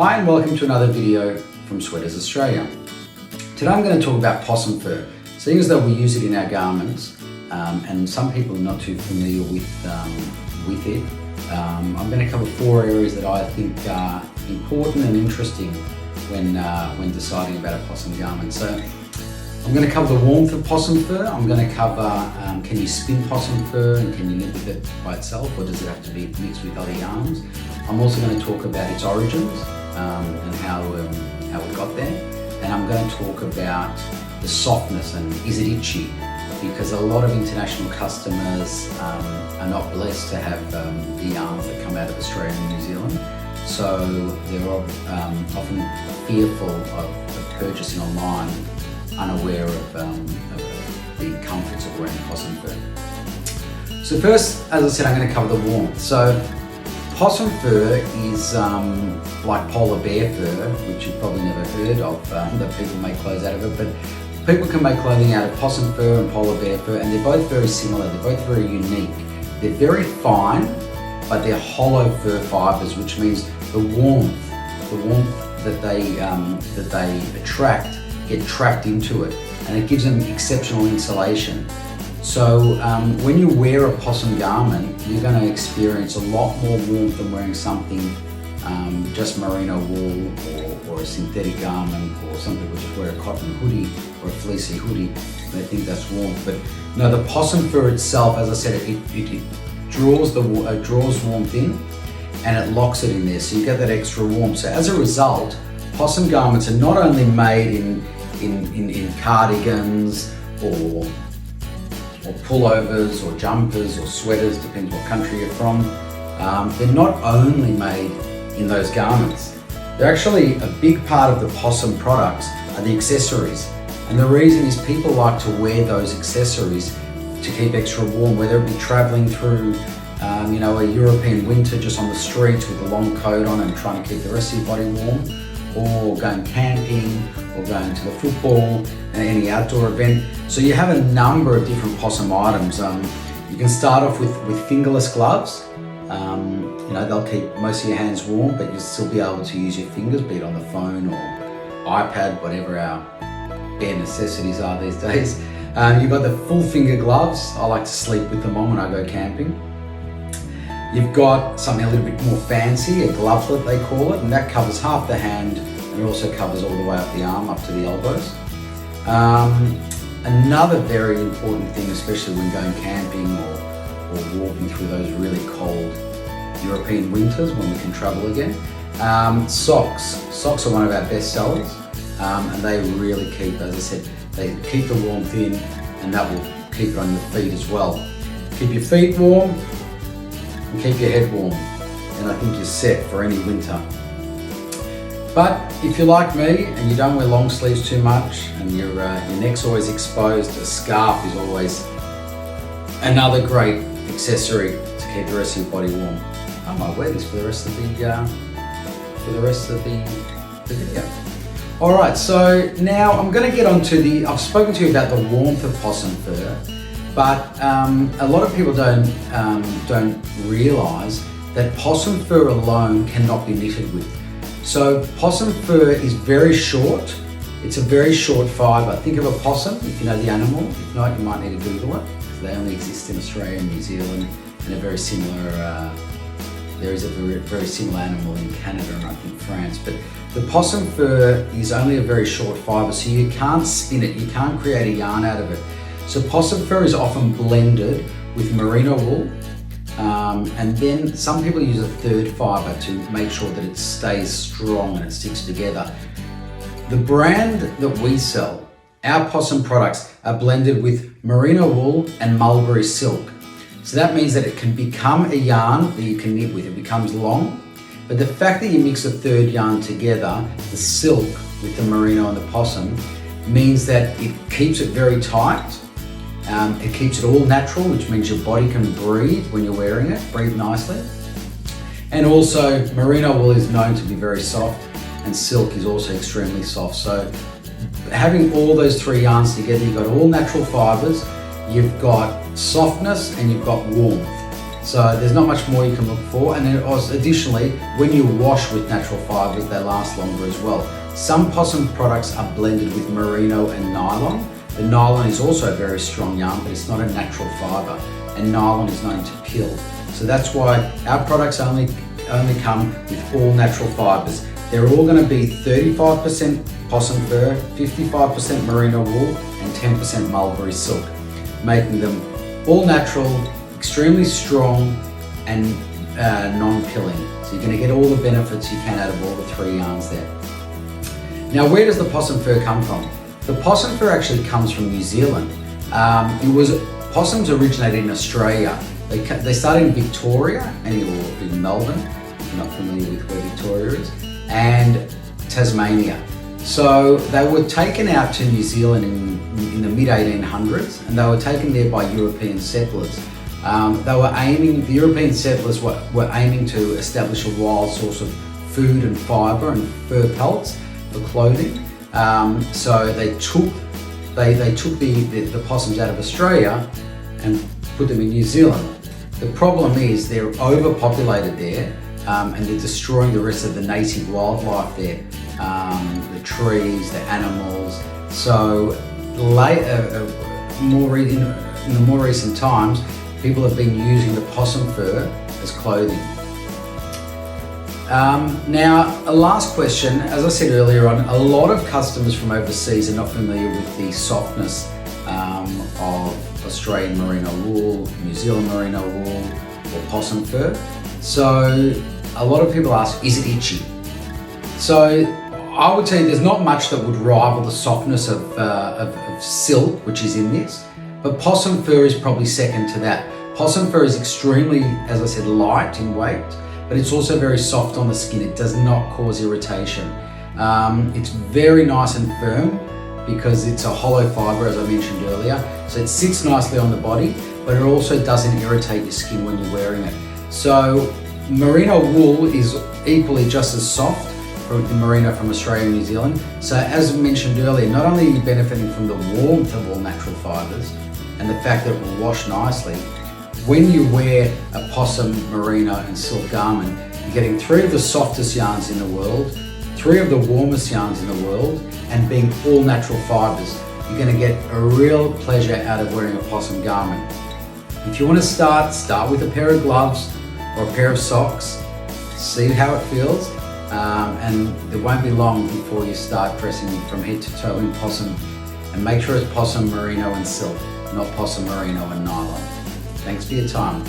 Hi and welcome to another video from Sweaters Australia. Today I'm going to talk about possum fur. Seeing as though we use it in our garments and some people are not too familiar with it, I'm going to cover 4 areas that I think are important and interesting when deciding about a possum garment. So I'm going to cover the warmth of possum fur. I'm going to cover can you spin possum fur and can you knit with it by itself, or does it have to be mixed with other yarns? I'm also going to talk about its origins and how we got there. And I'm going to talk about the softness and is it itchy? Because a lot of international customers are not blessed to have the yarns that come out of Australia and New Zealand. So they're often fearful of purchasing online, unaware of the comforts of wearing possum fur. So first, as I said, I'm going to cover the warmth. So possum fur is like polar bear fur, which you've probably never heard of, that people make clothes out of it, but people can make clothing out of possum fur and polar bear fur, and they're both very similar, they're both very unique. They're very fine, but they're hollow fur fibres, which means the warmth that they attract get trapped into it, and it gives them exceptional insulation. So when you wear a possum garment, you're going to experience a lot more warmth than wearing something just merino wool or a synthetic garment, or some people just wear a cotton hoodie or a fleecy hoodie and they think that's warmth. But no, the possum fur itself, as I said, it draws warmth in and it locks it in there, so you get that extra warmth. So as a result, possum garments are not only made in cardigans or pullovers or jumpers or sweaters, depends what country you're from. They're not only made in those garments. They're actually a big part of the possum products are the accessories. And the reason is people like to wear those accessories to keep extra warm, whether it be traveling through a European winter just on the streets with a long coat on and trying to keep the rest of your body warm, or going camping, or going to the football and any outdoor event. So you have a number of different possum items. You can start off with fingerless gloves. They'll keep most of your hands warm, but you'll still be able to use your fingers, be it on the phone or iPad, whatever our bare necessities are these days. You've got the full finger gloves. I like to sleep with them on when I go camping. You've got something a little bit more fancy, a glovelet they call it, and that covers half the hand and it also covers all the way up the arm, up to the elbows. Another very important thing, especially when going camping or walking through those really cold European winters when we can travel again, socks. Socks are one of our best sellers, and they really keep, as I said, they keep the warmth in, and that will keep it on your feet as well. Keep your feet warm and keep your head warm, and I think you're set for any winter. But if you're like me and you don't wear long sleeves too much and your neck's always exposed, a scarf is always another great accessory to keep the rest of your body warm. I might wear this for the rest of the video. All right, so now I'm going to get on to I've spoken to you about the warmth of possum fur, but a lot of people don't realise that possum fur alone cannot be knitted with. So possum fur is very short. It's a very short fibre. Think of a possum, if you know the animal. If not, you might need to Google it. They only exist in Australia and New Zealand, and they're very similar. There is a very similar animal in Canada and I think France. But the possum fur is only a very short fibre, so you can't spin it. You can't create a yarn out of it. So possum fur is often blended with merino wool. And then some people use a third fibre to make sure that it stays strong and it sticks together. The brand that we sell, our possum products, are blended with merino wool and mulberry silk. So that means that it can become a yarn that you can knit with. It becomes long, but the fact that you mix a third yarn together, the silk with the merino and the possum, means that it keeps it very tight. It keeps it all natural, which means your body can breathe when you're wearing it, breathe nicely. And also merino wool is known to be very soft, and silk is also extremely soft. So having all those 3 yarns together, you've got all natural fibres, you've got softness and you've got warmth. So there's not much more you can look for. And then also, additionally, when you wash with natural fibres, they last longer as well. Some possum products are blended with merino and nylon. The nylon is also a very strong yarn, but it's not a natural fibre. And nylon is known to pill. So that's why our products only come with all natural fibres. They're all going to be 35% possum fur, 55% merino wool, and 10% mulberry silk, making them all natural, extremely strong, and non-pilling. So you're going to get all the benefits you can out of all the three yarns there. Now, where does the possum fur come from? The possum fur actually comes from New Zealand. Possums originated in Australia. They started in Victoria or in Melbourne, if you're not familiar with where Victoria is, and Tasmania. So they were taken out to New Zealand in the mid-1800s, and they were taken there by European settlers. The European settlers were aiming to establish a wild source of food and fibre and fur pelts for clothing. So they took the possums out of Australia and put them in New Zealand. The problem is they're overpopulated there, and they're destroying the rest of the native wildlife there, the trees, the animals. So in the more recent times, people have been using the possum fur as clothing. Now, a last question. As I said earlier on, a lot of customers from overseas are not familiar with the softness of Australian merino wool, New Zealand merino wool, or possum fur. So a lot of people ask, is it itchy? So I would say there's not much that would rival the softness of silk, which is in this, but possum fur is probably second to that. Possum fur is extremely, as I said, light in weight, but it's also very soft on the skin. It does not cause irritation. It's very nice and firm because it's a hollow fibre, as I mentioned earlier. So it sits nicely on the body, but it also doesn't irritate your skin when you're wearing it. So merino wool is equally just as soft from the merino from Australia and New Zealand. So as mentioned earlier, not only are you benefiting from the warmth of all natural fibres and the fact that it will wash nicely, when you wear a possum, merino and silk garment, you're getting 3 of the softest yarns in the world, 3 of the warmest yarns in the world, and being all natural fibres. You're going to get a real pleasure out of wearing a possum garment. If you want to start with a pair of gloves or a pair of socks, see how it feels, and it won't be long before you start dressing from head to toe in possum. And make sure it's possum, merino and silk, not possum, merino and nylon. Thanks for your time.